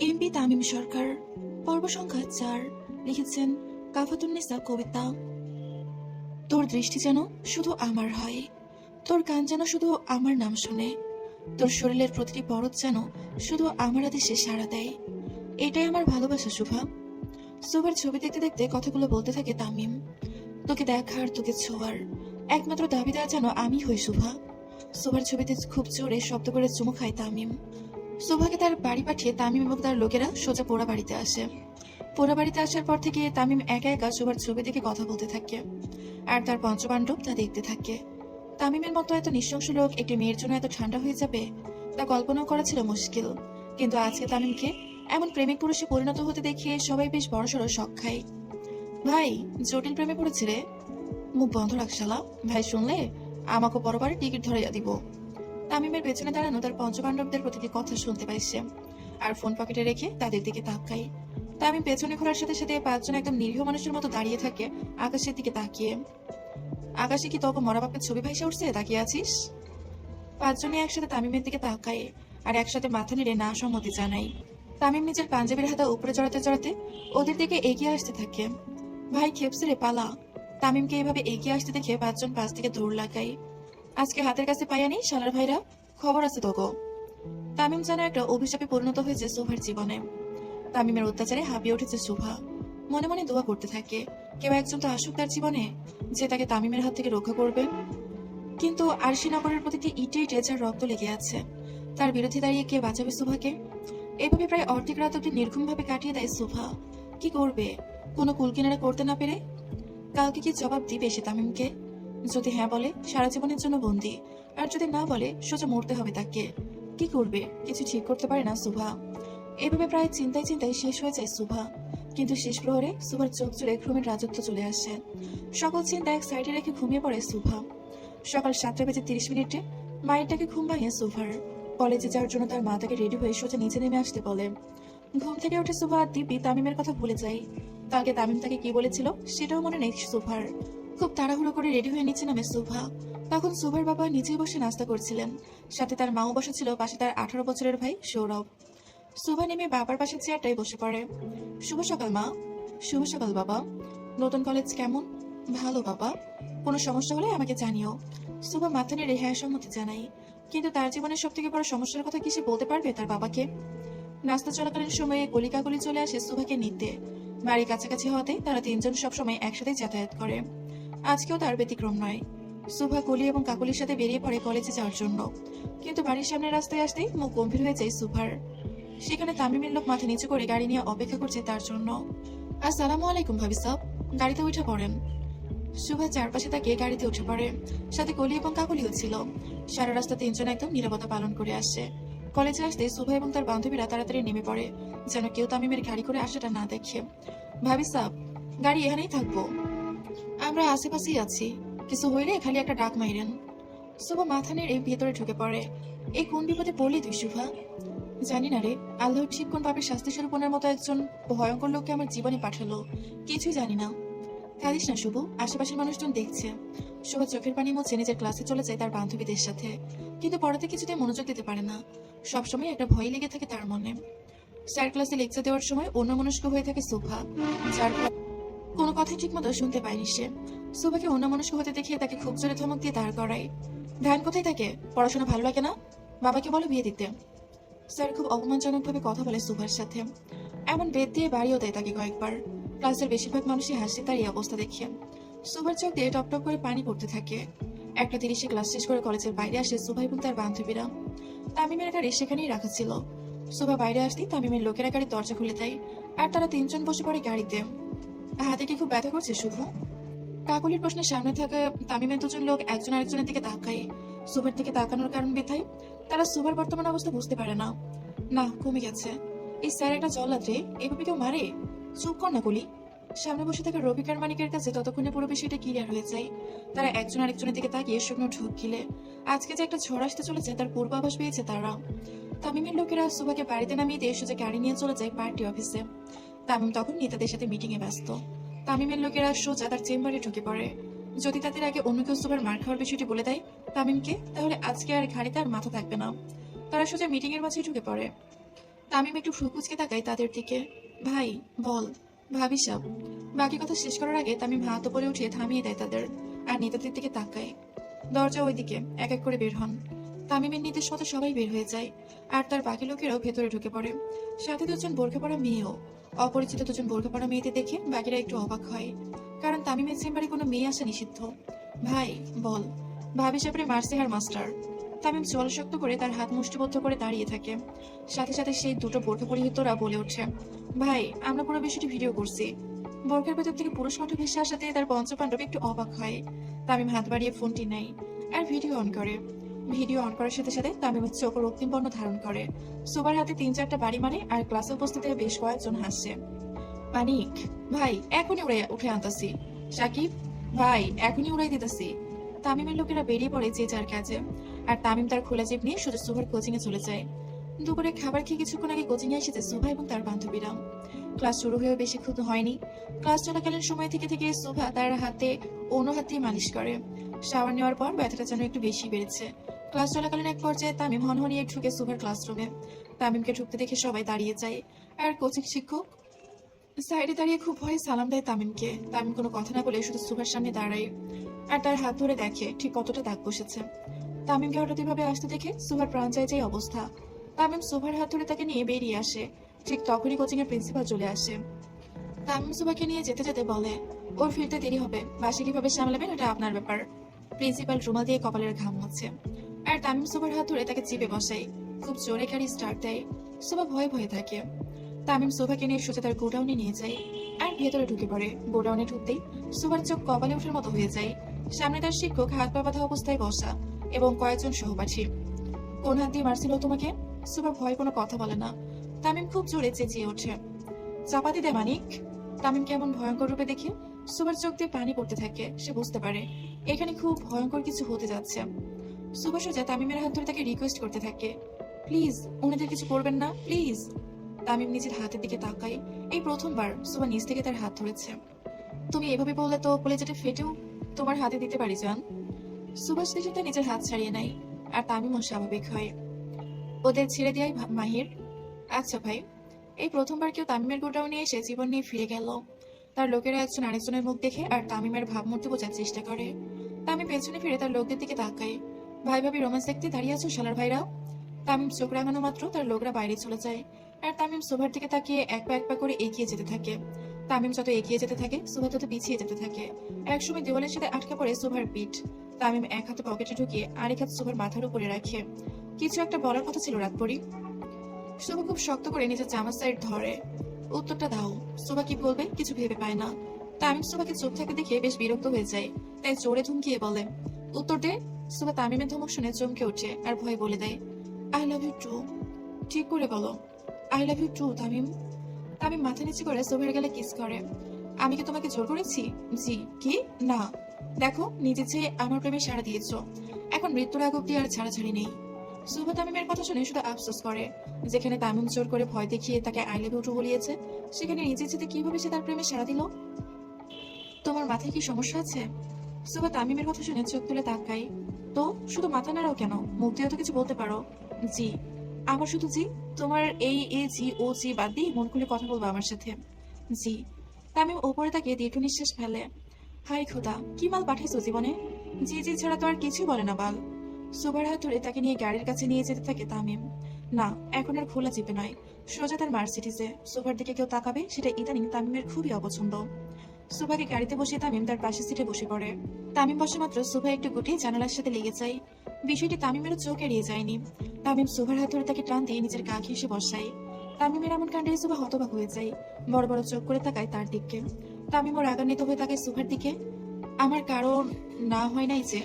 MP Tamim সরকার। পর্ব সংখ্যা 4। লিখেছেন কাফাতুন্নেসা কবিতা। তোর দৃষ্টি যেন শুধু আমার হয়, তোর কান যেন শুধু আমার নাম শুনে, তোর শরীরের প্রতিটি পরত যেন শুধু আমার আদেশে সাড়া দেয়। এটাই আমার ভালোবাসা শুভা। সুভার ছবি দেখতে দেখতে কথাগুলো বলতে থাকে তামিম। তোকে দেখার, তোকে ছোঁয়ার একমাত্র দাবিদার যেন আমি হই শুভা। সুভার ছবিতে খুব জোরে শব্দ করে চুমু খায় তামিম। সুভাকে তার বাড়ি পাঠিয়ে তামিম এবং তার লোকেরা সোজা পোড়া বাড়িতে আসে। পোড়া বাড়িতে আসার পর থেকে তামিম একা একা সুভার ছবি দেখে কথা বলতে থাকে আর তার পঞ্চপাণ্ডব তা দেখতে থাকে। তামিমের মতো এত নৃশংস লোক একটি মেয়ের জন্য এত ঠান্ডা হয়ে যাবে তা কল্পনাও করা ছিল মুশকিল। কিন্তু আজকে তামিমকে এমন প্রেমিক পুরুষে পরিণত হতে দেখে সবাই বেশ বড়সড় শক খায়। ভাই, জটিল প্রেমে পড়েছে রে। মুখ বন্ধ রাখ শালা। ভাই শুনলে আমাকে বরাবর টিকিট ধরাইয়া দিব। তামিমের পেছনে দাঁড়ানো তার পঞ্চপাণ্ডবদের প্রতিটি কথা শুনতে পাইছে আর ফোন পকেটে রেখে তাদের দিকে তাকায়। তামিম পেছনে ঘোরার সাথে সাথে পাঁচজন একদম নিরীহ মানুষের মতো দাঁড়িয়ে থাকে আকাশের দিকে তাকিয়ে। আকাশে কি তোকে মরা বাপের ছবি ভাইসা উঠছে, তাকিয়ে আছিস? পাঁচজনই একসাথে তামিমের দিকে তাকায় আর একসাথে মাথা নেড়ে না সম্মতি জানায়। তামিম নিজের পাঞ্জাবির হাতা উপরে চড়াতে চড়াতে ওদের দিকে এগিয়ে আসতে থাকে। ভাই খেপসে রে, পালা। তামিমকে এভাবে এগিয়ে আসতে দেখে পাঁচজন পাশ থেকে দৌড় লাগায়। আজকে হাতের কাছে পাইয়ানি শালার ভাইরা, খবর আছে তোগো। তামিম যেন একটা অভিশাপে পরিণত হয়েছে সুভার জীবনে। তামিমের অত্যাচারে হাঁপিয়ে উঠেছে সুভা। মনে মনে দোয়া করতে থাকে কেউ একজন তো আসুক তার জীবনে, যে তাকে তামিমের হাত থেকে রক্ষা করবে। কিন্তু আরশিনগরের প্রতিটি ইটে ইটে যার রক্ত লেগে আছে, তার বিরুদ্ধে দাঁড়িয়ে কে বাঁচাবে সুভাকে? এভাবে প্রায় অর্ধেক রাত অব্দি নির্ঘুম ভাবে কাটিয়ে দেয় সুভা। কি করবে কোনো কুলকিনারা করতে না পেরে? কালকে কি জবাব দিবে সে তামিমকে? যদি হ্যাঁ বলে সারা জীবনের জন্য বন্দি, আর যদি না বলে সোজা মরতে হবে তাকে। কি করবে কিছু ঠিক করতে পারে না সুভা। এভাবে প্রায় চিন্তায় চিন্তায় শেষ হয়ে যায় সুভা। কিন্তু শেষ প্রহরে সুভার চোখ জুড়ে ঘুমের রাজত্ব চলে আসে। সকল চিন্তা এক সাইডে রেখে ঘুমিয়ে পড়ে সুভা। সকাল 7:30 মায়ের ডাকে ঘুম ভাঙে সুভার। কলেজে যাওয়ার জন্য তার মা তাকে রেডি হয়ে সোজা নিচে নেমে আসতে বলে। ঘুম থেকে উঠে সুভা আর দিব্যি তামিমের কথা ভুলে যায়। কালকে তামিম তাকে কি বলেছিল সেটাও মনে নেই সুভার। খুব তাড়াহুড়ো করে রেডি হয়ে নিচে নামে সুভা। তখন সুভার বাবা নিচেই বসে নাস্তা করছিলেন, সাথে তার মাও বসেছিল পাশে তার 18 বছরের ভাই সৌরভ। সুভা নেমে বাবার পাশে চেয়ারটাই বসে পড়ে। শুভ সকাল মা। শুভ সকাল বাবা। নতুন কলেজ কেমন? ভালো বাবা, কোনো সমস্যা হলে আমাকে জানিও। সুভা মাথা নেড়ে হ্যাঁ সম্মতি জানাই। কিন্তু তার জীবনের সব থেকে বড় সমস্যার কথা কি সে বলতে পারবে তার বাবাকে? নাস্তা চলাকালীন সময়ে গলিকাগলি চলে আসে সুভাকে নিতে। বাড়ির কাছাকাছি হওয়াতে তারা তিনজন সবসময় একসাথে যাতায়াত করে। আজকেও তার ব্যতিক্রম নয়। সুভা কলি এবং কাকলির সাথে বেরিয়ে পড়ে কলেজে যাওয়ার জন্য। কিন্তু বাড়ির সামনে রাস্তায় আসতেই মুখ গম্ভীর হয়ে যায় সুভার। সেখানে তামিমের লোক মাথা নিচু করে গাড়ি নিয়ে অপেক্ষা করছে তার জন্য। আসসালামু আলাইকুম ভাবি সাব। গাড়িতে উঠে পড়েন। সুভা চারপাশে তাকিয়ে গাড়িতে উঠে পড়ে। সাথে কলি এবং কাকলিও ছিল। সারা রাস্তা তিনজন একদম নীরবতা পালন করে আসছে। কলেজে আসতে সুভা এবং তার বান্ধবীরা তাড়াতাড়ি নেমে পড়ে, যেন কেউ তামিমের গাড়ি করে আসাটা না দেখে। ভাবি সাব, গাড়ি এখানেই থাকবো, আমরা আশেপাশেই আছি, কিছু হইলে খালি একটা ডাক মাইরেন। সুভা মাথা নেড়ে ভেতরে ঢুকে পড়ে। এই কোন বিপদে পড়লি তুই সুভা? জানি না রে, আল্লাহর ঠিক কোন পাপের শাস্তি স্বরূপনের মতো একজন ভয়ঙ্কর লোককে আমার জীবনে পাঠালো, কিছুই জানি না। কাঁদিস না শুভ, আশেপাশের মানুষজন দেখছে। শুভ চোখের পানি মুছে নিজের ক্লাসে চলে যায় তার বান্ধবীদের সাথে। কিন্তু পড়াতে কিছুতে মনোযোগ দিতে পারে না। সবসময় একটা ভয় লেগে থাকে তার মনে। স্যার ক্লাসে লেকচার দেওয়ার সময় অন্যমনস্ক হয়ে থাকে সুভা, যার ফলে কোনো কথা ঠিক মতো শুনতে পায়নি সে। সুভাকে অন্যমনস্ক হতে দেখে তাকে খুব জোরে ধমক দিয়ে দাঁড় করায়। ধ্যান কোথায় থাকে? পড়াশোনা ভালো লাগে না? বাবাকে বলো বিয়ে দিতে। স্যার খুব অপমানজনক ভাবে কথা বলে সুভার সাথে। এমন বেদ দিয়ে বাড়িও দেয় তাকে কয়েকবার। ক্লাসের বেশিরভাগ মানুষই হাসছে তার এই অবস্থা দেখে। সুভার চোখ দিয়ে টপ টপ করে পানি পড়তে থাকে। 1:30 ক্লাস শেষ করে কলেজের বাইরে আসে সুভা এবং তার বান্ধবীরা। তামিমের গাড়ি সেখানেই রাখা ছিল। সুভা বাইরে আসতেই তামিমের লোকেরা গাড়ির দরজা খুলে দেয় আর তারা তিনজন বসে পড়ে গাড়িতে। হাতে কি খুব ব্যথা করছে শুভ? কাকলির প্রশ্নের সামনে থাকা তামিমের দুজন লোক একজন আরেকজনের দিকে তাকায়। সুভার দিকে তাকানোর কারণ বেথায় তারা সুভার বর্তমান অবস্থা বুঝতে পারে না। না, কমে গেছে। এই স্যার একটা জল্লাদ রে, এভাবে কেউ মারে? চুপ কর না কলি। সামনে বসে থাকা রবিকার মানিকের কাছে ততক্ষণে পুরো বিষয়টা ক্লিয়ার হয়ে যায়। তারা একজন আরেকজনের দিকে তাকিয়ে শুকনো ঢোক গিলে। আজকে যে একটা ঝড় আসতে চলেছে তার পূর্বাভাস পেয়েছে তারা। তামিমের লোকেরা সুভাকে বাড়িতে নামিয়ে দিয়ে সোজা গাড়ি নিয়ে চলে যায় পার্টি অফিসে। তামিম তখন নেতাদের সাথে মিটিং এ ব্যস্ত। তামিমের লোকেরা সোজা তার চেম্বারে ঢুকে পড়ে। যদি তাদের আগে অন্য কেউ সুভার মার খাওয়ার বিষয়টি বলে দেয় তামিমকে, তাহলে আজকে আর ঘাড়িতে আর মাথা থাকবে না। তারা সোজা মিটিং এর মাঝে ঢুকে পড়ে। তামিম একটু ফুকুচকে তাকায় তাদের দিকে। ভাই বল। ভাবি সাব। বাকি কথা শেষ করার আগে তামিম হাত উপরে উঠিয়ে থামিয়ে দেয় তাদের, আর নেতাদের দিকে তাকায়। দরজা ওইদিকে, এক এক করে বের হন। তামিমের নির্দেশ মতো সবাই বের হয়ে যায়, আর তার বাকি লোকেরাও ভেতরে ঢুকে পড়ে। সাথে দুজন বোরখা পরা মেয়েও। অপরিচিত দুজন বোরখা পরা মেয়েদের দেখে বাকিরা একটু অবাক হয়, কারণ তামিমের চেম্বারে কোনো মেয়ে আসা নিষিদ্ধ। ভাই বল। ভাবি সাপড়ে মারছে হার মাস্টার। তামিম জলশক্ত করে তার হাত মুষ্টিবদ্ধ করে দাঁড়িয়ে থাকে। সাথে সাথে সেই দুটো বোরখা পরিহিতরা বলে ওঠে, ভাই আমরা পুরো বিষয়টি ভিডিও করছি। বোরখার ভেতর থেকে পুরুষ কণ্ঠ ভেসে আসাতে তার পঞ্চপাণ্ডব একটু অবাক হয়। তামিম হাত বাড়িয়ে ফোনটি নেয় আর ভিডিও অন করে। ভিডিও অন করার সাথে সাথে তামিমের চোখ রক্তিম বর্ণ ধারণ করে। সুবার হাতে 3-4টা বাড়ি মারে, আর ক্লাসে উপস্থিত বেশ কয়েকজন হাসছে। মানিক ভাই এখনই উঠে আনতাছি। সাকিব ভাই এখনই উড়াই দিতেছি। তামিমের লোকেরা বেরিয়ে পড়ে যে যার কাজে, আর তামিম তার খোলা জিপ নিয়ে সোজা সুভার কোচিং এ চলে যায়। দুপুরে খাবার খেয়ে কিছুক্ষণ আগে কোচিং এ এসেছে সুভা এবং তার বান্ধবীরা। ক্লাস শুরু হয়ে বেশিক্ষণ হয়নি। ক্লাস চলাকালীন সময় থেকে থেকে সুভা তার হাতে অন্য হাত দিয়ে মালিশ করে। শাওয়ার নেওয়ার পর ব্যথাটা যেন একটু বেশি বেড়েছে। ক্লাস চলাকালীন এক পর্যায়ে তামিম হনহনিয়ে ঢুকে সুভার ক্লাসরুমে। তামিমকে ঢুকতে দেখে সবাই দাঁড়িয়ে যায়, আর কোচিং শিক্ষক সাইডে দাঁড়িয়ে খুব ভয়ে সালাম দেয় তামিমকে। তামিম কোনো কথা না বলে শুধু সুভার সামনে দাঁড়ায়, আর তার হাত ধরে দেখে ঠিক কতটা দাগ বসেছে। তামিমকে হঠাৎ এভাবে আসতে দেখে সুভার প্রাণ চায় যে অবস্থা। তামিম সুভার হাত ধরে তাকে নিয়ে বেরিয়ে আসে। ঠিক তখনই কোচিং এর প্রিন্সিপাল চলে আসে। তামিম সুভাকে নিয়ে যেতে যেতে বলে, ওর ফিরতে দেরি হবে, বাসে কিভাবে সামলাবেন এটা আপনার ব্যাপার। প্রিন্সিপাল রুমাল দিয়ে কপালের ঘাম মুছে, আর তামিম সুভার হাত ধরে তাকে চিপে বসায়। খুব জোরে গাড়ি স্টার্ট দেয়। সুভা ভয়ে ভয়ে থাকে। তামিম সুভাকে নিয়ে সোজা তার গোডাউনে নিয়ে যায়, আর ভেতরে ঢুকে পড়ে। গোডাউনে ঢুকতেই সুভার চোখ কপালে ওঠার মতো হয়ে যায়। সামনে তার শিক্ষক হাত পা বাঁধা অবস্থায় বসা, এবং কয়েকজন সহপাঠী। কোন হাত দিয়ে মারছিল তোমাকে? সুভা ভয় কোনো কথা বলে না। তামিম খুব জোরে চেঁচিয়ে ওঠে, চাপাতি দে মানিক। তামিম কেমন ভয়ঙ্কর রূপে দেখে সুভার চোখ দিয়ে পানি পড়তে থাকে। সে বুঝতে পারে এখানে খুব ভয়ঙ্কর কিছু হতে যাচ্ছে। সুভা সোজা তামিমের হাত ধরে তাকে রিকোয়েস্ট করতে থাকে, প্লিজ ওনাদের কিছু করবেন না, প্লিজ। তামিম নিজের হাতের দিকে তাকায়। এই প্রথমবার সুভা নিজ থেকে তার হাত ধরেছে। তুমি এভাবে বললে তো কলেজাটা ফেটেও তোমার হাতে দিতে পারি জান। সুভাষ দেশে তার নিজের হাত ছাড়িয়ে নেয়, আর তামিমও স্বাভাবিক হয়। ওদের ছেড়ে দেয় মাহির। আচ্ছা ভাই। এই প্রথমবার কেউ তামিমের গোডাউনে এসে জীবন নিয়ে ফিরে গেল। তার লোকেরা একজন আরেকজনের মুখ দেখে আর তামিমের ভাবমূর্তি বোঝার চেষ্টা করে। তামিম পেছনে ফিরে তার লোকদের দিকে তাকায়। ভাই ভাবি রোম্যান্স দেখতে দাঁড়িয়ে আছো শালার ভাইরা। তামিম চোখ রাঙানো মাত্র তার লোকরা বাইরে চলে যায়, আর তামিম সুভার দিকে তাকিয়ে এক পা করে এগিয়ে যেতে থাকে। তামিম যত এগিয়ে যেতে থাকে সুভা তত পিছিয়ে যেতে থাকে। একসময় দেওয়ালের সাথে আটকে পড়ে সুভার পিঠ। তামিম এক হাতে পকেটে ঢুকিয়ে আরেক হাত সুভার মাথার উপরে রাখে। কিছু একটা বলার কথা ছিল রাতপরি। সুভা খুব শক্ত করে নিজের জামার সাইড ধরে। উত্তরটা দাও। সুভা কি বলবে কিছু ভেবে পায় না। তামিম সুভাকে চোখ থেকে দেখে বেশ বিরক্ত হয়ে যায়, তাই জোরে ধুমকিয়ে বলে, উত্তর দে। সুভা তামিমের ধমক শুনে চমকে ওঠে আর ভয় বলে দেয়, আই লাভ ইউ টু। ঠিক করে বলো, I love you too Tamim. Tamim মাথা নিচে করে সুভার গেলে কিস করে। আমি কি তোমাকে জোর করেছি? জি। কি? না। দেখো নিজে চেয়ে আমার প্রেমে সাড়া দিয়েছো, এখন মৃত্যুর আগ অব্দি আর ছাড়াছাড়ি নেই। সুভা তামিমের কথা শুনে শুধু আফসোস করে, যেখানে তামিম জোর করে ভয় দেখিয়ে তাকে আই লাভ ইউ টু বলিয়েছে, সেখানে নিজে চেতে কিভাবে সে তার প্রেমে সাড়া দিল। তোমার মাথায় কি সমস্যা আছে? সুভা তামিমের কথা শুনে চোখ তুলে তাকাই। তো শুধু মাথা নাড়াও কেন? মুখ দিয়ে তো কিছু বলতে পারো। জি। আমার শুধু জি? তোমার এই এ জি ও জি বাদ দিয়ে মন খুলে কথা বলবো আমার সাথে। জি। তামিম ওপরে তাকিয়ে দীর্ঘ নিঃশ্বাস ফেলে। হাই খোদা, কি মাল পাঠাইছো জীবনে? জি জি ছাড়া তো আর কিছুই বলে না বাল। সুভার হাত ধরে তাকে নিয়ে গাড়ির কাছে নিয়ে যেতে থাকে তামিম। না, এখন আর খোলা জিপে নয়, সোজা তার মার্সিডিজে। সুভার দিকে কেউ তাকাবে সেটা ইদানিং তামিমের খুবই অপছন্দ। সুভাকে গাড়িতে বসে তামিম তার পাশের সিটে বসে পড়ে। তামিম বসে মাত্র সুভা একটু গুটিয়ে জানালার সাথে লেগে যায়। বিষয়টি তামিমেরও চোখ এড়িয়ে যায়নি। তামিম সুভার হাত ধরে তাকে টান দিয়ে নিজের গা ঘেঁষে বসায়। তামিমের এমন কাণ্ডে সুভা হতবাক হয়ে যায়, বড় বড় চোখ করে তাকায় তার দিকে। তামিম ওর রাগান্বিত হয়ে তাকায় সুভার দিকে। আমার কারণ না হয় নাই যে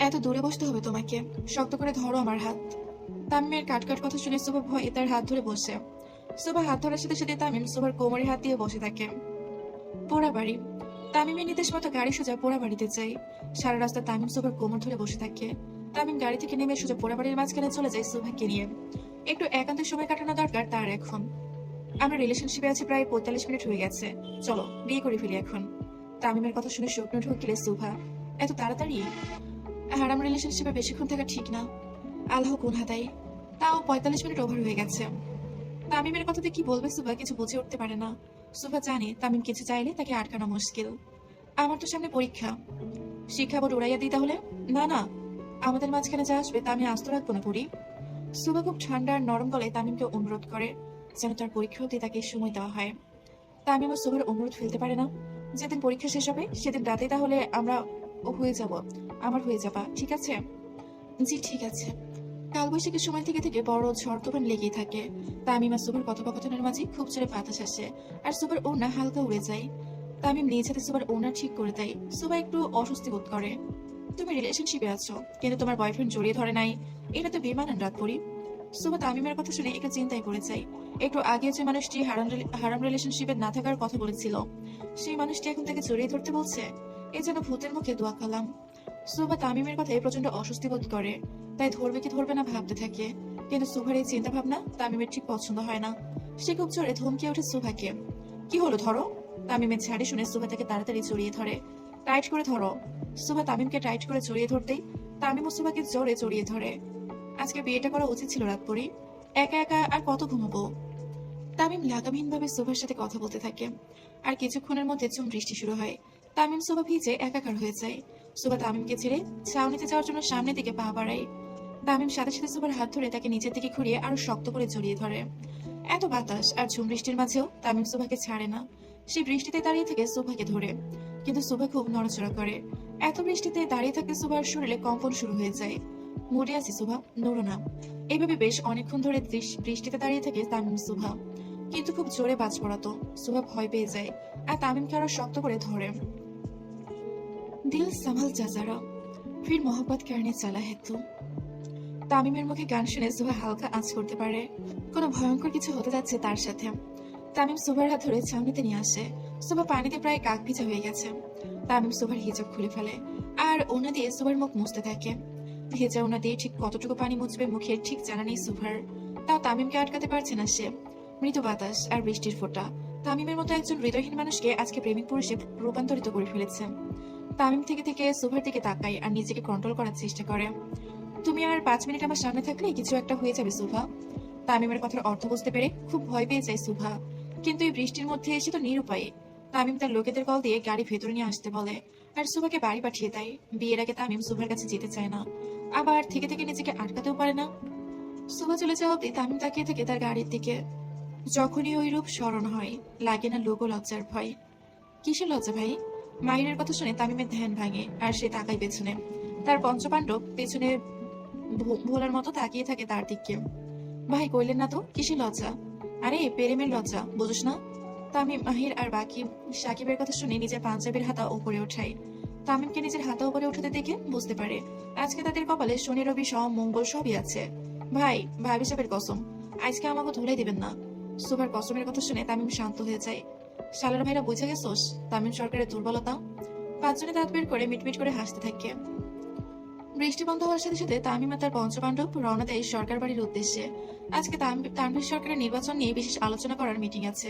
এত দূরে বসতে হবে তোমাকে, শক্ত করে ধরো আমার হাত। তামিমের কাটকাট কথা শুনে সুভা ভয়ে তার হাত ধরে বসে। সুভা হাত ধরার সাথে সাথে তামিম সুভার কোমরে হাত দিয়ে বসে থাকে। পোড়া বাড়ি। তামিমের নির্দেশ মতো গাড়ি সোজা পোড়া বাড়িতে যায়। সারা রাস্তা তামিম সুভার কোমর ধরে বসে থাকে। তামিম গাড়ি থেকে নেমে সোজা পোড়া বাড়ির মাঝখানে চলে যায় সুভাকে নিয়ে। একটু একান্তের সময় কাটানো দরকার তার এখন। আমরা রিলেশনশিপে আছি প্রায় 45 মিনিট হয়ে গেছে, চলো বিয়ে করে ফেলি এখন। তামিমের কথা শুনে শুকনো ঢুকলে সুভা, এত তাড়াতাড়ি? হারাম রিলেশনশিপে বেশিক্ষণ থাকা ঠিক না। আল্লাহ কোন হাতাই, তাও 45 মিনিট ওভার হয়ে গেছে। তামিমের কথাতে কি বলবে সুভা কিছু বুঝে উঠতে পারে না। সুভা জানে তামিম কিছু চাইলে তাকে আটকানো মুশকিল। আমার তো সামনে পরীক্ষা, শিক্ষা বোর্ড উড়াইয়া দিই তাহলে? না না, আমাদের মাঝখানে যা আসবে তা আমি আস্ত রাখবো না পুরি। সুভা খুব ঠান্ডা আর নরম গলায় তামিমকে অনুরোধ করে যেন তার পরীক্ষা হতে তাকে সময় দেওয়া হয়। তামিম ও সুভার অনুরোধ ফেলতে পারে না। যেদিন পরীক্ষা শেষ হবে সেদিন রাতে তাহলে আমরা হয়ে যাব, আমার হয়ে যাবা, ঠিক আছে? জি ঠিক আছে। কালবৈশাখীর সময় থেকে থেকে বড় ঝড় তুফান লেগেই থাকে। তামিম আর সুভার কথোপকথনের মাঝে খুব জোরে বাতাস আসে আর সুভার ওড়না হালকা উড়ে যায়। তামিম নিজ হাতে সুভার ওড়না ঠিক করে দেয়। সুভা একটু অস্বস্তি বোধ করে। তুমি রিলেশনশিপে আছো কিন্তু তোমার বয়ফ্রেন্ড জড়িয়ে ধরে নাই, এটা তো বেমানান রাত পরি। সুভা তামিমের কথা শুনে একটু চিন্তায় পড়ে যায়। একটু আগে যে মানুষটি হারাম রিলেশনশিপে না থাকার কথা বলেছিল সেই মানুষটি এখন তাকে জড়িয়ে ধরতে বলছে। এই যেন ভূতের মুখে দোয়া খালাম। সুভা তামিমের কথায় প্রচন্ড অস্বস্তি বোধ করে, তাই ধরবে কি ধরবে না ভাবতে থাকে। কিন্তু সুভার এই চিন্তা ভাবনা তামিমের ঠিক পছন্দ হয় না। সে খুব জোরে ধমকিয়ে ওঠে সুভাকে। কি হলো, ধরো। তামিমের ঝাড়ি শুনে সুভা তাকে তাড়াতাড়ি জড়িয়ে ধরে। টাইট করে ধরো। সুভা তামিমকে টাইট করে জড়িয়ে ধরতেই তামিম ও সুভাকে জোরে জড়িয়ে ধরে। আজকে বিয়েটা করা উচিত ছিল রাত পরি, একা একা আর কত ঘুমাবো। তামিম লাগামহীনভাবে সুভার সাথে কথা বলতে থাকে। আর কিছুক্ষণের মধ্যে ঝুম বৃষ্টি শুরু হয়। তামিম সুভা ভিজে একাকার হয়ে যায়। সুভা তামিমকে ছেড়ে ছাউনিতে যাওয়ার জন্য সামনের দিকে পা বাড়ায়। তামিম সাথে সাথে সুভার হাত ধরে তাকে নিচের দিকে ঘুরিয়ে আরো শক্ত করে জড়িয়ে ধরে। এত বাতাস আর ঝুম বৃষ্টির মাঝেও তামিম সুভাকে ছাড়ে না। সে বৃষ্টিতে দাঁড়িয়ে থেকে সুভাকে ধরে, কিন্তু সুভা খুব নড়াচড়া করে। এত বৃষ্টিতে দাঁড়িয়ে থাকতে সুভার শরীরে কম্পন শুরু হয়ে যায়। মুডে আছি সুভা, নড়ো না। এইভাবে বেশ অনেকক্ষণ ধরে বৃষ্টিতে দাঁড়িয়ে থাকে তামিম সুভা, কিন্তু খুব জোরে বাজ পড়াতো। সুভা ভয় পেয়ে যায় আর তামিমকে আরো শক্ত করে ধরে। দিল সামাল যা যারা ফির মোহব্বত করনে চালা হে তু। তামিমের মুখে গান শুনে সুভা হালকা আঁচ করতে পারে কোনো ভয়ঙ্কর কিছু হতে যাচ্ছে তার সাথে। তামিম সুভার হাত ধরে ছাউনিতে নিয়ে আসে। সুভা পানিতে প্রায় কাক ভিজা হয়ে গেছে। তামিম সুভার হিজাব খুলে ফেলে আর ওনা দিয়ে সুভার মুখ মুছতে থাকে। ভেজা ওনা দিয়ে ঠিক কতটুকু পানি মুছবে মুখের ঠিক জানা নেই সুভার। তাও তামিমকে আটকাতে পারছে না সে। মৃদু বাতাস আর বৃষ্টির ফোঁটা তামিমের মতো একজন হৃদয়হীন মানুষকে আজকে প্রেমিক পুরুষে রূপান্তরিত করে ফেলেছে। তামিম থেকে থেকে সুভার দিকে তাকায় আর নিজেকে কন্ট্রোল করার চেষ্টা করে। তুমি আর 5 মিনিট আমার সামনে থাকলে কিছু একটা হয়ে যাবে সুভা। তামিমের কথার অর্থ বুঝতে পেরে খুব ভয় পেয়ে যায় সুভা। কিন্তু এই বৃষ্টির মধ্যে এসে তো নিরুপায়। তামিম তার লোকেদের কল দিয়ে গাড়ি ভেতরে নিয়ে আসতে বলে আর সুভাকে বাড়ি পাঠিয়ে দেয়। বিয়ের আগে তামিম সুভার কাছে যেতে চায় না, আবার থেকে থেকে নিজেকে আটকাতেও পারে না। সুভা চলে যাওয়া অব্দি তামিম তাকিয়ে থাকে তার গাড়ির দিকে। যখনই ওই রূপ স্মরণ হয় লাগে না লোক লজ্জার ভয়। কিসের লজ্জা ভাই? মাহিরের কথা শুনে তামিমের ধ্যান ভাঙে আর সে তাকায় পেছনে। তার পঞ্চপাণ্ডব পেছনে ভোলার মতো তাকিয়ে থাকে তার দিকে। ভাই কইলেন না তো কিসের লজ্জা? আরে প্রেমের লজ্জা, বুঝোস না? তামিম মাহির আর বাকি সাকিবের কথা শুনে নিজের পাঞ্জাবির হাতা উপরে ওঠায়। তামিমকে নিজের হাতা উপরে উঠাতে দেখে বুঝতে পারে আজকে তাদের কপালে শনি রবি সম মঙ্গল সবই আছে। ভাই ভাবি সাহেবের কসম, আজকে আমাকে ধুলাই দিবেন না। সুভার কসমের কথা শুনে তামিম শান্ত হয়ে যায়। শালার ভাইরা বুঝে গেছোস তামিম সরকারের দুর্বলতা। 5 জনে দাঁত বের করে মিটমিট করে হাসতে থাকে। বৃষ্টি বন্ধ হওয়ার সাথে সাথে তামিম আর তার পঞ্চপাণ্ডব রওনা দেয় সরকার বাড়ির উদ্দেশ্যে। আজকে তানভীর সরকারের নির্বাচন নিয়ে বিশেষ আলোচনা করার মিটিং আছে,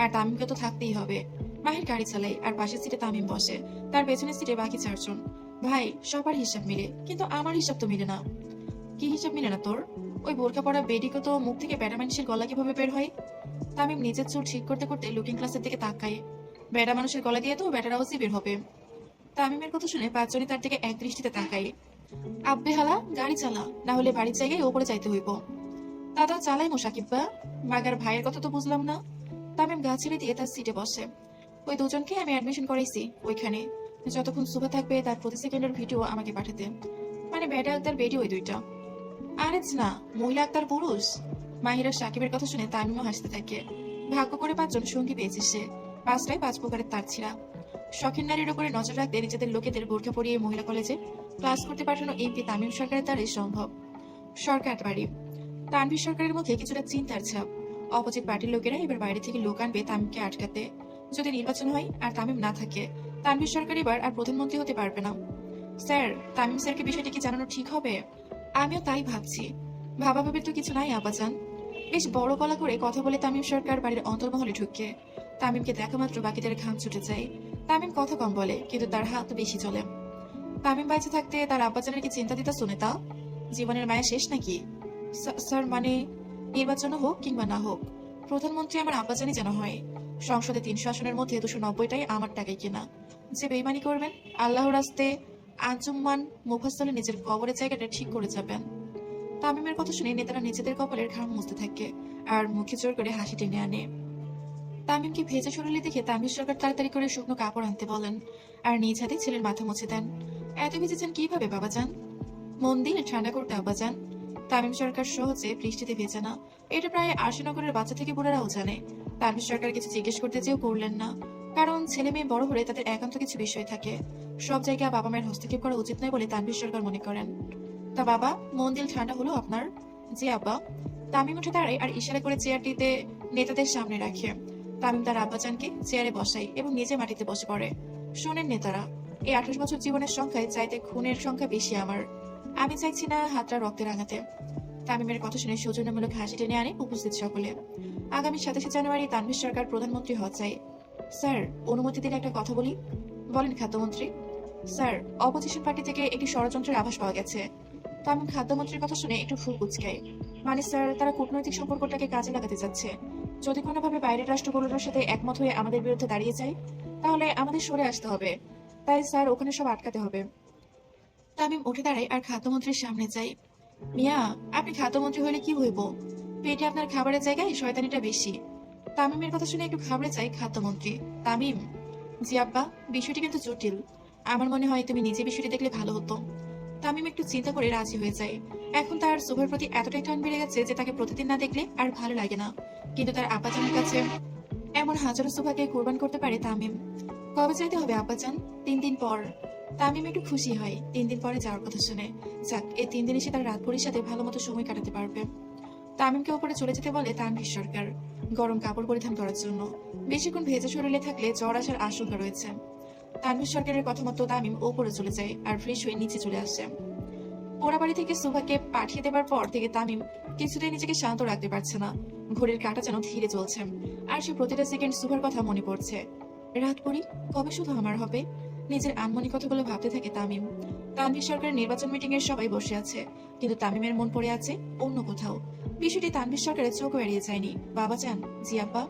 আর তামিমকে তো থাকতেই হবে। মাহির গাড়ি চালায় আর পাশের সিটে তামিম বসে, তার পেছনের সিটে বাকি 4 জন। ভাই সবার হিসাব মিলে, কিন্তু আমার হিসাব তো মিলে না। কি হিসাব মিলে না তোর? ওই বোরকা পরা বেডিকে তো মুখ থেকে বেড়া মানুষের গলা কিভাবে বের হয়? তামিম নিজের চুল ঠিক করতে করতে লুকিং গ্লাসের দিকে তাকায়। বেড়া মানুষের গলা দিয়ে তো বেটার আওয়াজই বের হবে। তামিমের কথা শুনে 5 জনই তার দিকে এক দৃষ্টিতে তাকায়। আব্বে হালা গাড়ি চালা, না হলে বাড়ির জায়গায় ওপরে যাইতে হইব। দাদা চালাই মো সাকিব বা, মাগার ভাইয়ের কথা তো বুঝলাম না। তামিম গা ছেড়ে দিয়ে তার সিটে বসে। ওই দুজনকে আমি অ্যাডমিশন করাইছি ওইখানে। যতক্ষণ সুভা থাকবে তার প্রতি সেকেন্ডের ভিডিও আমাকে পাঠাতে। মানে বেটা আক্তার বেডি ওই দুইটা। আরে না, মহিলা আক্তার পুরুষ। মাহিরা সাকিবের কথা শুনে তামিমও হাসতে থাকে। ভাগ্য করে 5 জন সঙ্গী পেয়েছে সে, 5টায় 5 প্রকারের তার ছিঁড়া। শখের নারীর উপরে নজর রাখতে নিজেদের লোকেদের বোরখা পরিয়ে মহিলা কলেজে ক্লাস করতে পাঠানো এমপি তামিম সরকারের দ্বারাই সম্ভব। সরকার বাড়ি তানভীর সরকারের মুখে কিছুটা চিন্তার ছাপ। অপোজিট পার্টির লোকেরা এবার বাইরে থেকে লোক আনবে তামিমকে আটকাতে। যদি নির্বাচন হয় আর তামিম না থাকে, তানভীর সরকার এবার আর প্রধানমন্ত্রী হতে পারবে না। স্যার, তামিম স্যারকে বিষয়টি কি জানানো ঠিক হবে? আমিও তাই ভাবছি। ভাবাভাবির তো কিছু নাই আপাচান। বেশ বড় গলা করে কথা বলে তামিম সরকার বাড়ির অন্তর্মহলে ঢুকে। তামিমকে দেখা মাত্র বাকিদের ঘাম ছুটে যায়। তামিম কথা কম বলে, কিন্তু তার হাত বেশি চলে। তামিম বাইচে থাকতে তার আব্বাজানের কি চিন্তা দিতা শুনে তা? জীবনের মায়া শেষ নাকি? স্যার মানে নির্বাচন হোক কিংবা না হোক, প্রধানমন্ত্রী আমার আব্বাজানি যেন হয়। সংসদে 300 আসনের মধ্যে 290টাই আমার টাকায় কেনা। যে বেইমানি করবেন, আল্লাহর রাস্তে আঞ্জুমান মুফাসসালে নিজের কবরের জায়গাটা ঠিক করে যাবেন। তামিমের কথা শুনে নেতারা নিজেদের কপালের ঘাম মুছতে থাকে আর মুখে জোর করে হাসি টেনে আনে। তামিমকে ভেজা শরীরে দেখে তানভীর সরকার তাড়াতাড়ি করে শুকনো কাপড় আনতে বলেন আর নিজ হাতে ছেলের মাথা মুছে দেন। এত ভিজেছেন কিভাবে বাবাজান? মন দিয়ে ঠান্ডা করতে আব্বাজান। তামিম সরকার সহজে বৃষ্টিতে ভেজে না, এটা প্রায় আশিনগরের বাচ্চা থেকে বুড়ারাও জানে। তানভীর সরকার কিছু জিজ্ঞেস করতে চেয়েও করলেন না, কারণ ছেলে মেয়ে বড় হলে তাদের একান্ত কিছু বিষয় থাকে, সব জায়গায় বাবা মায়ের হস্তক্ষেপ করা উচিত নয় বলে তানভীর সরকার মনে করেন। তা বাবা, মন দিল ঠান্ডা হলো আপনার? জি আব্বা। তামিম উঠে দাঁড়ায় আর ইশারা করে চেয়ারটিতে নেতাদের সামনে রাখে। তামিম তার আব্বাজানকে চেয়ারে বসায় এবং নিজে মাটিতে বসে পড়ে। শোনেন নেতারা, এই 28 বছর জীবনের সংখ্যায় চাইতে খুনের সংখ্যা বেশি আমার। আমি চাইছি না হাতটা রক্তে রাঙাতে। তামিমের কথা শুনে সৌজন্যমূলক হাসি টেনে আনে উপস্থিত সকলে। আগামী 27 জানুয়ারি তানভীর সরকার প্রধানমন্ত্রী হওয়া চাই। স্যার, অনুমতি দিলে একটা কথা বলি। বলেন খাদ্যমন্ত্রী। স্যার, অপোজিশন পার্টি থেকে একটি ষড়যন্ত্রের আভাস পাওয়া গেছে। তামিম খাদ্যমন্ত্রীর কথা শুনে একটু ফুল কুচকায়। মানে স্যার, তারা কূটনৈতিক সম্পর্কটাকে কাজে লাগাতে যাচ্ছে। যদি কোনোভাবে বাইরের রাষ্ট্রগুলোর সাথে একমত হয়ে আমাদের বিরুদ্ধে দাঁড়িয়ে যায়, তাহলে আমাদের সরে আসতে হবে। তাই স্যার, ওখানে সব আটকাতে হবে। তামিম উঠে দাঁড়ায় আর খাদ্যমন্ত্রীর সামনে যায়। মিয়া, আপনি খাদ্যমন্ত্রী হলে কি হইব? পেটে আপনার খাবারের জায়গায় শয়তানিটা বেশি। তামিমের কথা শুনে একটু ঘাবড়ে যায় খাদ্যমন্ত্রী। তামিম। জি আব্বা, বিষয়টি কিন্তু জটিল। আমার মনে হয় তুমি নিজে বিষয়টি দেখলে ভালো হতো। তামিম একটু চিন্তা করে রাজি হয়ে যায়। এখন তার সুভার প্রতি এতটাই টান বেড়ে গেছে যে তাকে প্রতিদিন না দেখলে আর ভালো লাগে না। কিন্তু তার আব্বাজানের কাছে এমন হাজারো সুভাকে কোরবান করতে পারে তামিম। কবে চাইতে হবে আব্বাজান? 3 দিন পর। তামিম একটু খুশি হয় 3 দিন পরে যাওয়ার কথা শুনে। যাক, এই 3 দিন এসে তার রাতভরির সাথে ভালো মতো সময় কাটাতে পারবে। তামিমকে উপরে চলে যেতে বলে তানভীর সরকার, গরম কাপড় পরিধান করার জন্য। বেশিক্ষণ ভেজা শরীরে থাকলে জ্বর আসার আশঙ্কা রয়েছে। তানভীর সরকারের কথা মতো তামিম ওপরে চলে যায় আর ফ্রেশ হয়ে নিচে চলে আসে। পোড়াবাড়ি থেকে সুভাকে পাঠিয়ে দেবার পর থেকে তামিম কিছুতেই নিজেকে শান্ত রাখতে পারছে না। ঘড়ির কাঁটা যেন ধীরে চলছে আর সে প্রতিটা সেকেন্ড সুভার কথা মনে পড়ছে। রাত পড়ি কবে শুধু আমার হবে? নিজের আনমনি কথাগুলো ভাবতে থাকে তামিম। তানভীর সরকারের নির্বাচন মিটিং এর সবাই বসে আছে, কিন্তু তামিমের মন পড়ে আছে অন্য কোথাও। বিষয়টি তানভীর সরকারের চোখ এড়িয়ে যায়নি। বাবা চান। জি আব্বা।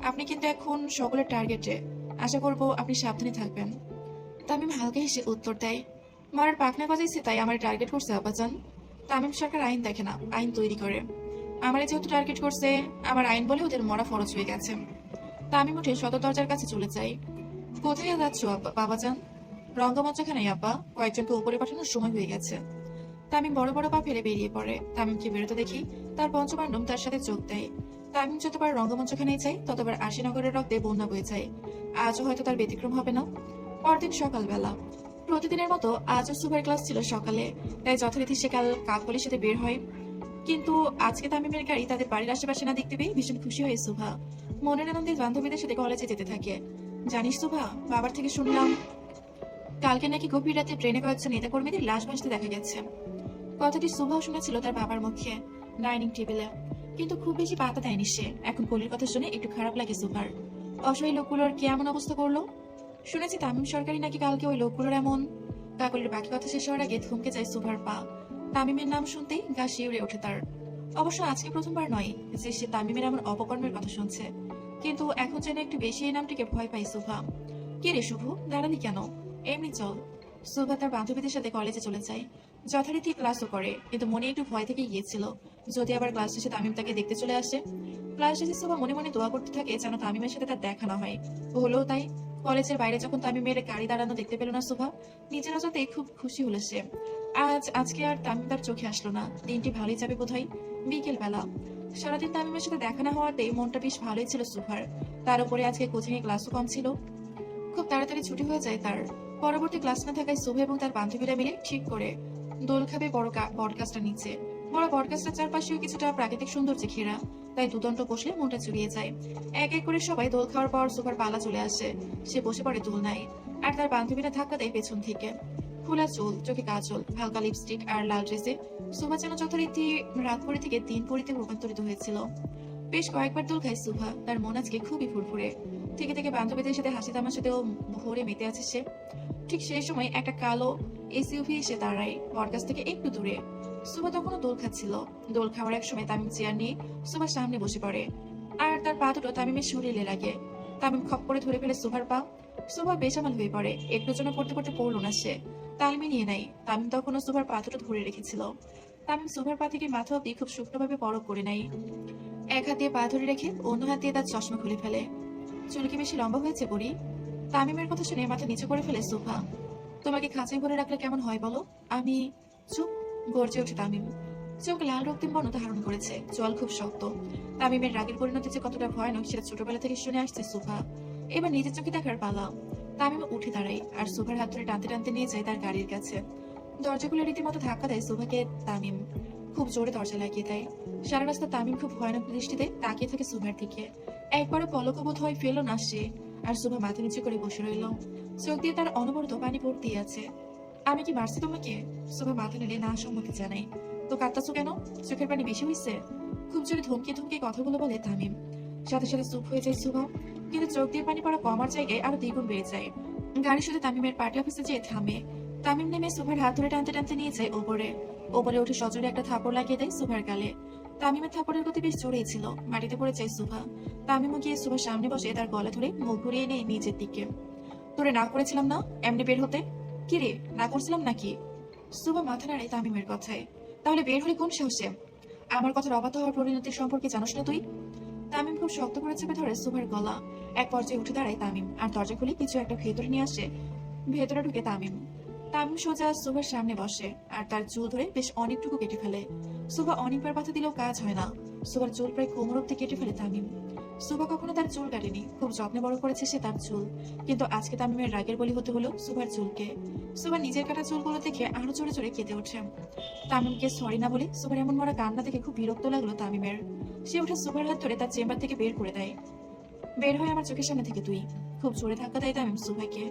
আপনি কিন্তু এখন সকলের টার্গেটে। আশা করবো আপনি সাবধানে থাকবেন। তামিম হালকা হেসে উত্তর দেয়। মারার পাখনা বাজাইছে তাই আমার টার্গেট করছে আব্বাজান। তামিম সরকার আইন দেখে না, আইন তৈরি করে। আমারে যেহেতু টার্গেট করছে, আমার আইন বলে ওদের মরা ফরজ হয়ে গেছে। তামিম উঠে সদর দরজার কাছে চলে যায়। কোথায় যাচ্ছ বাবাজান? রঙ্গমঞ্চখানায় আব্বা, কয়েকজনকে উপরে পাঠানোর সময় হয়ে গেছে। তামিম বড় বড় পা ফেলে বেরিয়ে পড়ে। তামিমকে বেরোতে দেখি তার পঞ্চপাণ্ডব তার সাথে যোগ দেয়। তামিম যতবার রঙ্গমঞ্চখানায় যায় ততবার আশিনগরের রক্তে বন্যা বয়ে যায়। আজও হয়তো তার ব্যতিক্রম হবে না। পরদিন সকালবেলা প্রতিদিনের মতো আজও সুপার ক্লাস ছিল সকালে, তাই যথারীতি সে কাল কাকবলির সাথে বের হয়। কিন্তু আজকে তামিমের গাড়ি তাদের বাড়ির আশেপাশে না দেখতে পেয়ে ভীষণ খুশি হয়ে সুভা মনের আনন্দে বান্ধবীদের সাথে কলেজে যেতে থাকে। জানিস সুভা, বাবার থেকে শুনলাম কালকে নাকি গভীর রাতে ট্রেনে কয়েকজন নেতা কর্মীদের লাশ ভাসতে দেখা গেছে। কথাটি সুভাও শুনেছিল তার বাবার মুখে, ডাইনিং টেবিলে। কিন্তু খুব বেশি পাতা দেয়নি সে। এখন কলির কথা শুনে একটু খারাপ লাগে সুভার। অসহায় লোকগুলোর কি এমন অবস্থা করলো? শুনেছি তামিম সরকারি নাকি কালকে ওই লোকগুলোর এমন। কাকলির বাকি কথা শেষ হওয়ার আগে থমকে যায় সুভার পা। তামিমের নাম শুনতেই গা শিউরে ওঠে তার। অবশ্য আজকে প্রথমবার নয় যে সে তামিমের এমন অপকর্মের কথা শুনছে, কিন্তু এখন যেন একটু বেশি এই নামটিকে ভয় পাই সুভা। কে রে শুভ, দাঁড়ালি কেন? এমনি চল। সুভা তার বান্ধবীদের সাথে কলেজে চলে যায়। যথারীতি ক্লাসও করে, কিন্তু মনে একটু ভয় থেকে গিয়েছিল যদি আবার ক্লাস শেষে তামিম তাকে দেখতে চলে আসে। ক্লাস শেষে সুভা মনে মনে দোয়া করতে থাকে যেন তামিমের সাথে তার দেখা না হয়। হলেও তাই। কলেজের বাইরে যখন তামিমের গাড়ি দাঁড়ানো দেখতে পেল না সুভা, নিজের অজাতেই খুব খুশি হলো সে। আজকে আর তামিম তার চোখে আসলো না। দিনটি ভালোই যাবে বোধহয়। বিকেল বেলা সারাদিন তামিমের সাথে দেখা না হওয়াতে মনটা বেশ ভালোই ছিল সুভার। তার উপরে আজকে কোচিং এ ক্লাসও কম ছিল। খুব তাড়াতাড়ি ছুটি হয়ে যায় তার। পরবর্তী ক্লাস না থাকায় সুভা এবং তার বান্ধবীরা মিলে ঠিক করে দোল খাবে বটগাছটা নিচে। বড় বটগাছটার চারপাশেও কিছুটা প্রাকৃতিক সৌন্দর্যে ঘেরা, তাই দুদণ্ড বসলে মনটা জুড়িয়ে যায়। এক এক করে সবাই দোল খাওয়ার পর সুভার পালা চলে আসে। সে বসে পড়ে দোলনায়, আর তার বান্ধবীরা ধাক্কা দেয় পেছন থেকে। খোলা চুল, চোখে কাজল, হালকা লিপস্টিক আর লাল ড্রেসে সুভা যেন যথারীতি রাত পরি থেকে দিন পরিতে রূপান্তরিত হয়েছিল। বেশ কয়েকবার দোল খায় সুভা। তার মন আজকে খুবই ফুরফুরে। থেকে থেকে বান্ধবীদের সাথে হাসি তামাশাতেও ভরে মেতে আছে সে। ঠিক সেই সময় একটা কালো এসইউভি এসে দাঁড়ায় বটগাছ থেকে একটু দূরে। সুভা তখনও দোল খাচ্ছিল। দোল খাওয়ার এক সময় তামিম চেয়ার নিয়ে সুভার সামনে বসে পড়ে। আর তার পা দুটো তামিমের শরীরে লাগে। তামিম খপ করে ধরে ফেলে সুভার পা। সুভা বেসামাল হয়ে পড়ে, একটু জন্য পড়তে পড়তে পড়লো না সে, তালমি নিয়ে নেয়। তামিম তখনও সুভার পা দুটো ধরে রেখেছিল। তামিম সুভার পা থেকে মাথা অব্দি খুব শুকনোভাবে পরক করে নেয়। এক হাত দিয়ে পা ধরে রেখে অন্য হাত দিয়ে তার চশমা খুলে ফেলে। চুল কি বেশি লম্বা হয়েছে বুড়ি? তামিমের কথা শুনে মাথা নিচু করে ফেলে সুভা। তোমাকে খাঁচায় ভরে রাখলে কেমন হয় বলো? আমি চুপ, গর্জে ওঠে তামিম। চোখ লাল রক্তিম বর্ণ ধারণ করেছে, চোয়াল খুব শক্ত। তামিমের রাগের পরিণতি যে কতটা ভয়ানক সেটা ছোটবেলা থেকে শুনে আসছে সুভা। এবার নিজের চোখে দেখার পালা। তামিম উঠে দাঁড়ায় আর সুভার হাত ধরে টানতে টানতে নিয়ে যায় তার গাড়ির কাছে। দরজা খুলে রীতিমতো ধাক্কা দেয় সুভাকে তামিম। খুব জোরে দরজা লাগিয়ে দেয়। সারা রাস্তা তামিম খুব ভয়ানক দৃষ্টিতে তাকিয়ে থাকে সুভার দিকে। একবারও পলকও বোধ হয় ফেলো না সে। আর সুভা মাথা নিচু করে বসে রইল, চোখ দিয়ে তার অনবরত পানি পড়তেই আছে। আমি কি মারছি তোমাকে? সুভা মাথা নেড়ে না সম্মতি জানাই। তো কাঁদতাছো কেন? চোখের পানি বেশি হয়েছে? খুব জোরে ধমকে ধমকে কথাগুলো বলে তামিম। সাথে সাথে চুপ হয়ে যায় সুভা, কিন্তু চোখ দিয়ে পানি পড়া কমার জায়গায় আরো দ্বিগুণ বেড়ে যায়। গাড়ির সাথে তামিমের পার্টি অফিসে যেয়ে থামে। তামিম নেমে সুভার হাত ধরে টানতে টানতে নিয়ে যায় ওপরে। ওপরে উঠে সজোরে একটা থাপড় লাগিয়ে দেয় সুভার গালে। তামিমের থাপড়ের গতি বেশ জোরেই ছিল, মাটিতে পড়ে যায় সুভা। তামিমও গিয়ে সুভার সামনে বসে তার গলা ধরে মুখ ঘুরিয়ে নেয় নিজের দিকে। তোরে না করেছিলাম না এমনি বের হতে? কি রে, না করছিলাম নাকি? সুভা মাথা নাড়ে তামিমের কথায়। তাহলে বের হলে কোন সাহসে? আমার কথার অবাধ্য হওয়ার পরিণতির সম্পর্কে জানোস না তুই? তামিম খুব শক্ত করে চেপে ধরে সুভার গলা। এক পর্যায়ে উঠে দাঁড়ায় তামিম আর দরজা খুলে কিছু একটা ভেতরে নিয়ে আসে। ভেতরে ঢুকে তামিম। তামিম সোজা সুভার সামনে বসে আর তার চুল ধরে বেশ অনেকটুকু কেটে ফেলে। সুভা অনেকবার বাধা দিলেও কাজ হয় না। সুভার চুল প্রায় কোমর অব্দি কেটে ফেলে তামিম। সুভা কখনো তার চুল কাটেনি, খুব যত্নে বড় করেছে সে তার চুল। কিন্তু আজকে তামিমের রাগের বলি হতে হলো সুভার চুলকে। সুভা নিজের কাটা চুলগুলো দেখে আরো জোরে জোরে কেঁদে ওঠে। তামিমকে সরি না বলে সুভার এমন মরা কান্না দেখে খুব বিরক্ত লাগলো তামিমের। সে উঠে সুভার হাত ধরে তার চেম্বার থেকে বের করে দেয়। বের হয় আমার চোখের সামনে থেকে তুই। খুব জোরে ধাক্কা দেয় তামিম সুভাকে।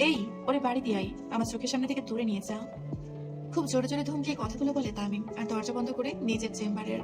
এই, ওরে বাড়ি দিয়ে আই, আমার চোখের সামনে থেকে দূরে নিয়ে যা। খুব জোরে জোরে ধমকিয়ে কথাগুলো বলে তামিম আর দরজা বন্ধ করে নিজের চেম্বারের